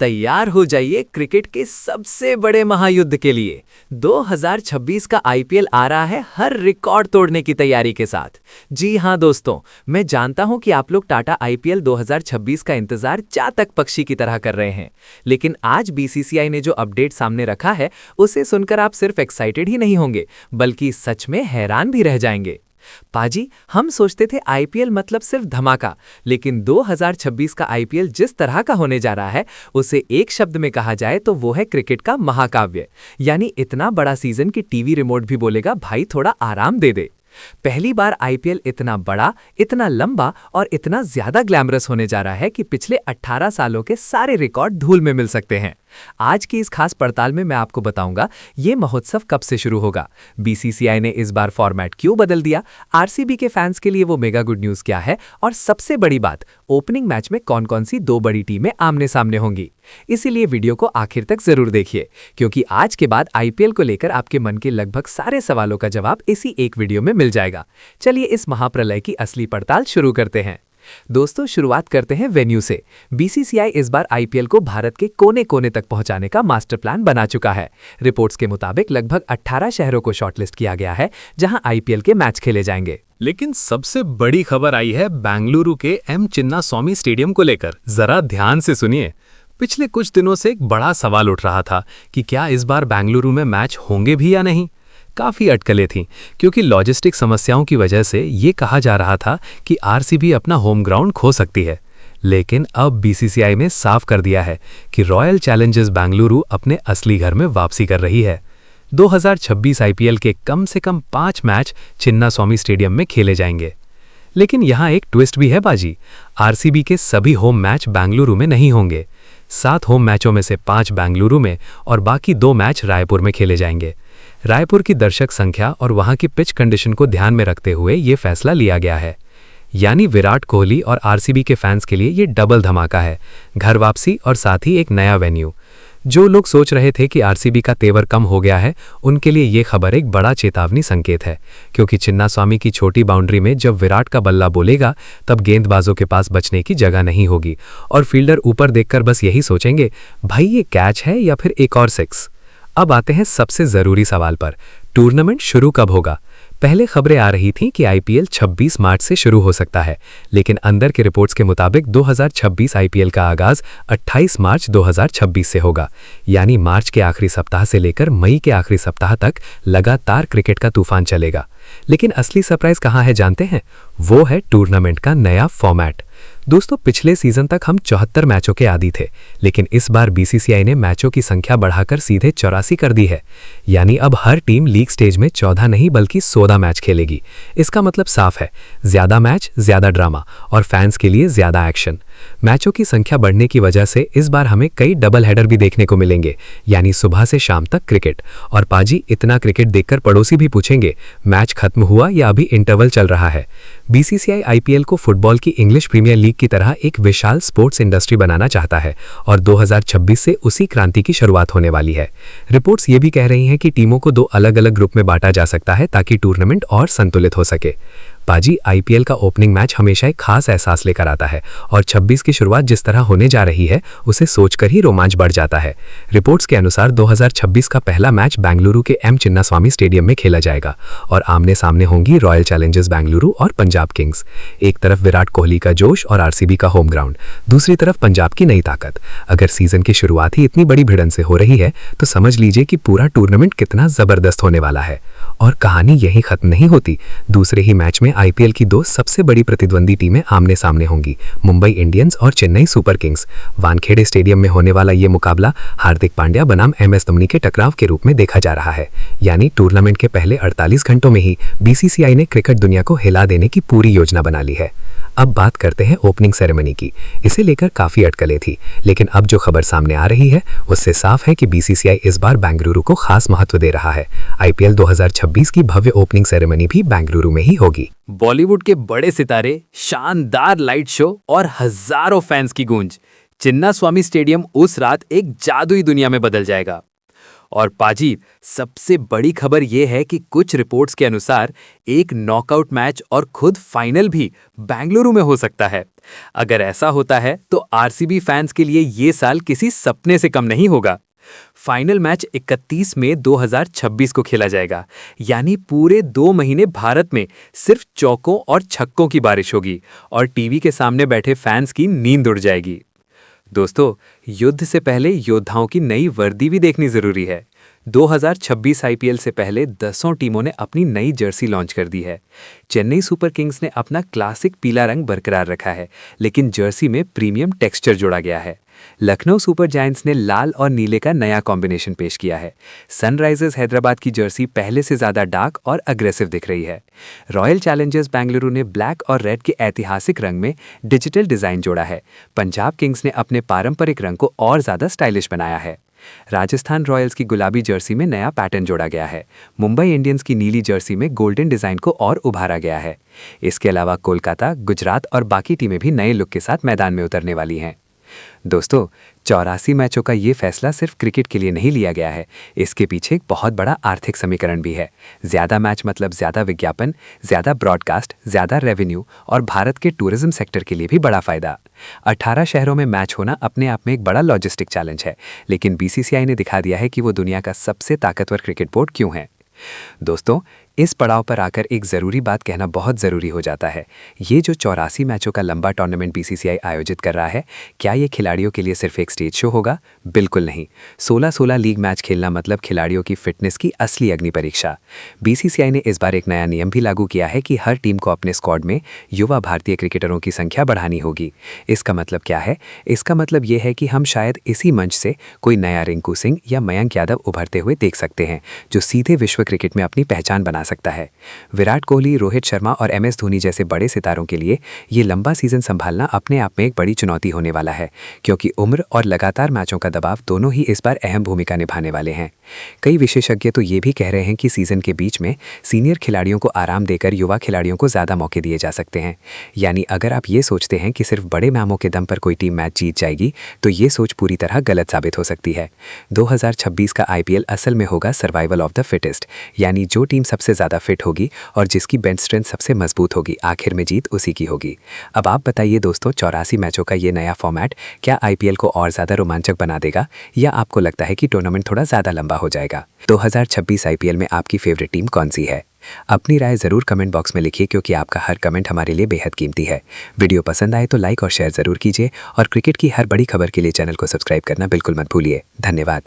तैयार हो जाइए क्रिकेट के सबसे बड़े महायुद्ध के लिए। 2026 का आईपीएल आ रहा है हर रिकॉर्ड तोड़ने की तैयारी के साथ। जी हां दोस्तों, मैं जानता हूं कि आप लोग टाटा आईपीएल 2026 का इंतजार चातक पक्षी की तरह कर रहे हैं, लेकिन आज बीसीसीआई ने जो अपडेट सामने रखा है उसे सुनकर आप सिर्फ एक्साइटेड ही नहीं होंगे बल्कि सच में हैरान भी रह जाएंगे। पाजी, हम सोचते थे आईपीएल मतलब सिर्फ धमाका, लेकिन 2026 का आईपीएल जिस तरह का होने जा रहा है उसे एक शब्द में कहा जाए तो वो है क्रिकेट का महाकाव्य। यानी इतना बड़ा सीजन कि टीवी रिमोट भी बोलेगा भाई थोड़ा आराम दे दे। पहली बार आईपीएल इतना बड़ा, इतना लंबा और इतना ज्यादा ग्लैमरस होने जा रहा है कि पिछले 18 सालों के सारे रिकॉर्ड धूल में मिल सकते हैं। आज की इस खास पड़ताल में मैं आपको बताऊंगा ये महोत्सव कब से शुरू होगा, बीसीसीआई ने इस बार फॉर्मेट क्यों बदल दिया, आरसीबी के फैंस के लिए वो मेगा गुड न्यूज क्या है और सबसे बड़ी बात, ओपनिंग मैच में कौन कौन सी दो बड़ी टीमें आमने सामने होंगी। इसीलिए वीडियो को आखिर तक जरूर देखिए, क्योंकि आज के बाद आईपीएल को लेकर आपके मन के लगभग सारे सवालों का जवाब इसी एक वीडियो में मिल जाएगा। चलिए इस महाप्रलय की असली पड़ताल शुरू करते हैं। दोस्तों, शुरुआत करते हैं वेन्यू से। बीसीसीआई इस बार आईपीएल को भारत के कोने कोने तक पहुंचाने का मास्टर प्लान बना चुका है। रिपोर्ट्स के मुताबिक लगभग 18 शहरों को शॉर्टलिस्ट किया गया है जहां आईपीएल के मैच खेले जाएंगे। लेकिन सबसे बड़ी खबर आई है बेंगलुरु के एम चिन्नास्वामी स्टेडियम को लेकर। जरा ध्यान से सुनिए। पिछले कुछ दिनों से एक बड़ा सवाल उठ रहा था कि क्या इस बार बेंगलुरु में मैच होंगे भी या नहीं। काफ़ी अटकलें थीं, क्योंकि लॉजिस्टिक समस्याओं की वजह से ये कहा जा रहा था कि आरसीबी अपना होम ग्राउंड खो सकती है। लेकिन अब बीसीसीआई ने साफ कर दिया है कि रॉयल चैलेंजर्स बेंगलुरु अपने असली घर में वापसी कर रही है। 2026 आईपीएल के कम से कम 5 मैच चिन्नास्वामी स्टेडियम में खेले जाएंगे। लेकिन यहाँ एक ट्विस्ट भी है बाजी। आरसीबी के सभी होम मैच बेंगलुरु में नहीं होंगे। 7 होम मैचों में से 5 बेंगलुरु में और बाकी 2 मैच रायपुर में खेले जाएंगे। रायपुर की दर्शक संख्या और वहां की पिच कंडीशन को ध्यान में रखते हुए ये फैसला लिया गया है। यानी विराट कोहली और आरसीबी के फैंस के लिए ये डबल धमाका है, घर वापसी और साथ ही एक नया वेन्यू। जो लोग सोच रहे थे कि आरसीबी का तेवर कम हो गया है, उनके लिए ये खबर एक बड़ा चेतावनी संकेत है, क्योंकि चिन्नास्वामी की छोटी बाउंड्री में जब विराट का बल्ला बोलेगा तब गेंदबाजों के पास बचने की जगह नहीं होगी और फील्डर ऊपर देखकर बस यही सोचेंगे, भाई ये कैच है या फिर एक और 6। अब आते हैं सबसे जरूरी सवाल पर, टूर्नामेंट शुरू कब होगा। पहले खबरें आ रही थीं कि आईपीएल 26 मार्च से शुरू हो सकता है, लेकिन अंदर के रिपोर्ट्स के मुताबिक 2026 आईपीएल का आगाज 28 मार्च 2026 से होगा। यानी मार्च के आखिरी सप्ताह से लेकर मई के आखिरी सप्ताह तक लगातार क्रिकेट का तूफान चलेगा। लेकिन असली सरप्राइज कहाँ है जानते हैं? वो है टूर्नामेंट का नया फॉर्मेट। दोस्तों, पिछले सीजन तक हम 74 मैचों के आदी थे, लेकिन इस बार बीसीसीआई ने मैचों की संख्या बढ़ाकर सीधे 84 कर दी है। यानी अब हर टीम लीग स्टेज में 14 नहीं बल्कि 16 मैच खेलेगी। इसका मतलब साफ है, ज्यादा मैच, ज्यादा ड्रामा और फैंस के लिए ज्यादा एक्शन। मैचों की संख्या बढ़ने की वजह से इस बार हमें कई डबल हेडर भी देखने को मिलेंगे, यानी सुबह से शाम तक क्रिकेट। और पाजी, इतना क्रिकेट देखकर पड़ोसी भी पूछेंगे, मैच खत्म हुआ या अभी इंटरवल चल रहा है। बीसीसीआई आईपीएल को फुटबॉल की इंग्लिश प्रीमियर लीग की तरह एक विशाल स्पोर्ट्स इंडस्ट्री बनाना चाहता है और 2026 से उसी क्रांति की शुरुआत होने वाली है। रिपोर्ट्स ये भी कह रही हैं कि टीमों को 2 अलग-अलग ग्रुप में बांटा जा सकता है ताकि टूर्नामेंट और संतुलित हो सके। पाजी, आईपीएल का ओपनिंग मैच हमेशा एक खास एहसास लेकर आता है और 26 की शुरुआत जिस तरह होने जा रही है उसे सोचकर ही रोमांच बढ़ जाता है। रिपोर्ट्स के अनुसार 2026 का पहला मैच बेंगलुरु के एम चिन्नास्वामी स्टेडियम में खेला जाएगा और आमने सामने होंगी रॉयल चैलेंजर्स बेंगलुरु और पंजाब किंग्स। एक तरफ विराट कोहली का जोश और आरसीबी का होम ग्राउंड, दूसरी तरफ पंजाब की नई ताकत। अगर सीजन की शुरुआत ही इतनी बड़ी भिड़ंत से हो रही है तो समझ लीजिए कि पूरा टूर्नामेंट कितना जबरदस्त होने वाला है। और कहानी यहीं खत्म नहीं होती। दूसरे ही मैच में आईपीएल की 2 सबसे बड़ी प्रतिद्वंदी टीमें आमने सामने होंगी, मुंबई इंडियंस और Chennai super Kings. Wankhede stadium में होने वाला ये मुकाबला हार्दिक पांड्या बनाम एमएस धोनी के टकराव के रूप में देखा जा रहा है। यानी टूर्नामेंट के पहले 48 घंटों में ही बीसीसीआई ने क्रिकेट दुनिया को हिला देने की पूरी योजना बना ली है। अब बात करते हैं ओपनिंग सेरेमनी की। इसे लेकर काफी अटकलें थी, लेकिन अब जो खबर सामने आ रही है उससे साफ है कि बीसीसीआई इस बार बेंगलुरु को खास महत्व दे रहा है। आईपीएल 2026 की भव्य ओपनिंग सेरेमनी भी बेंगलुरु में ही होगी। बॉलीवुड के बड़े सितारे, शानदार लाइट शो और हजारों फैंस की गूंज, चिन्नास्वामी स्टेडियम उस रात एक जादुई दुनिया में बदल जाएगा। और पाजी, सबसे बड़ी खबर यह है कि कुछ रिपोर्ट्स के अनुसार एक नॉकआउट मैच और खुद फाइनल भी बेंगलुरु में हो सकता है। अगर ऐसा होता है तो आरसीबी फैंस के लिए ये साल किसी सपने से कम नहीं होगा। फाइनल मैच 31 मई 2026 को खेला जाएगा, यानी पूरे 2 महीने भारत में सिर्फ चौकों और छक्कों की बारिश होगी और टीवी के सामने बैठे फैंस की नींद उड़ जाएगी। दोस्तों, युद्ध से पहले योद्धाओं की नई वर्दी भी देखनी जरूरी है। 2026 आईपीएल से पहले 10 टीमों ने अपनी नई जर्सी लॉन्च कर दी है। चेन्नई सुपर किंग्स ने अपना क्लासिक पीला रंग बरकरार रखा है, लेकिन जर्सी में प्रीमियम टेक्सचर जोड़ा गया है। लखनऊ सुपर जायंट्स ने लाल और नीले का नया कॉम्बिनेशन पेश किया है। सनराइजर्स हैदराबाद की जर्सी पहले से ज्यादा डार्क और अग्रेसिव दिख रही है। रॉयल चैलेंजर्स बेंगलुरु ने ब्लैक और रेड के ऐतिहासिक रंग में डिजिटल डिजाइन जोड़ा है। पंजाब किंग्स ने अपने पारंपरिक रंग को और ज्यादा स्टाइलिश बनाया है। राजस्थान रॉयल्स की गुलाबी जर्सी में नया पैटर्न जोड़ा गया है। मुंबई इंडियंस की नीली जर्सी में गोल्डन डिजाइन को और उभारा गया है। इसके अलावा कोलकाता, गुजरात और बाकी टीमें भी नए लुक के साथ मैदान में उतरने वाली हैं। दोस्तों, 84 मैचों का ये फैसला सिर्फ क्रिकेट के लिए नहीं लिया गया है। इसके पीछे एक बहुत बड़ा आर्थिक समीकरण भी है। ज्यादा मैच मतलब ज्यादा विज्ञापन, ज्यादा ब्रॉडकास्ट, ज्यादा रेवेन्यू और भारत के टूरिज्म सेक्टर के लिए भी बड़ा फायदा। 18 शहरों में मैच होना अपने आप में एक बड़ा लॉजिस्टिक चैलेंज है, लेकिन बीसीसीआई ने दिखा दिया है कि वो दुनिया का सबसे ताकतवर क्रिकेट बोर्ड क्यों है। दोस्तों, इस पड़ाव पर आकर एक ज़रूरी बात कहना बहुत ज़रूरी हो जाता है। ये जो 84 मैचों का लंबा टूर्नामेंट बीसीसीआई आयोजित कर रहा है, क्या ये खिलाड़ियों के लिए सिर्फ एक स्टेज शो होगा? बिल्कुल नहीं। 16-16 लीग मैच खेलना मतलब खिलाड़ियों की फिटनेस की असली अग्नि परीक्षा। बीसीसीआई ने इस बार एक नया नियम भी लागू किया है कि हर टीम को अपने स्क्वाड में युवा भारतीय क्रिकेटरों की संख्या बढ़ानी होगी। इसका मतलब क्या है? इसका मतलब ये है कि हम शायद इसी मंच से कोई नया रिंकू सिंह या मयंक यादव उभरते हुए देख सकते हैं, जो सीधे विश्व क्रिकेट में अपनी पहचान बना सकता है। विराट कोहली, रोहित शर्मा और एमएस धोनी जैसे बड़े सितारों के लिए ये लंबा सीजन संभालना अपने आप में एक बड़ी चुनौती होने वाला है, क्योंकि उम्र और लगातार मैचों का दबाव दोनों ही इस बार अहम भूमिका निभाने वाले हैं। कई विशेषज्ञ तो ये भी कह रहे हैं कि सीजन के बीच में सीनियर खिलाड़ियों को आराम देकर युवा खिलाड़ियों को ज्यादा मौके दिए जा सकते हैं। यानी अगर आप ये सोचते हैं कि सिर्फ बड़े नामों के दम पर कोई टीम मैच जीत जाएगी, तो ये सोच पूरी तरह गलत साबित हो सकती है। 2026 का आईपीएल असल में होगा सर्वाइवल ऑफ द फिटेस्ट, यानी जो टीम सबसे ज्यादा फिट होगी और जिसकी बेंच स्ट्रेंथ सबसे मजबूत होगी, आखिर में जीत उसी की होगी। अब आप बताइए दोस्तों, 84 मैचों का ये नया फॉर्मेट क्या आईपीएल को और ज्यादा रोमांचक बना देगा, या आपको लगता है कि टूर्नामेंट थोड़ा ज्यादा लंबा हो जाएगा? 2026 आईपीएल में आपकी फेवरेट टीम कौन सी है? अपनी राय जरूर कमेंट बॉक्स में लिखिए, क्योंकि आपका हर कमेंट हमारे लिए बेहद कीमती है। वीडियो पसंद आए तो लाइक और शेयर जरूर कीजिए और क्रिकेट की हर बड़ी खबर के लिए चैनल को सब्सक्राइब करना बिल्कुल मत भूलिए। धन्यवाद।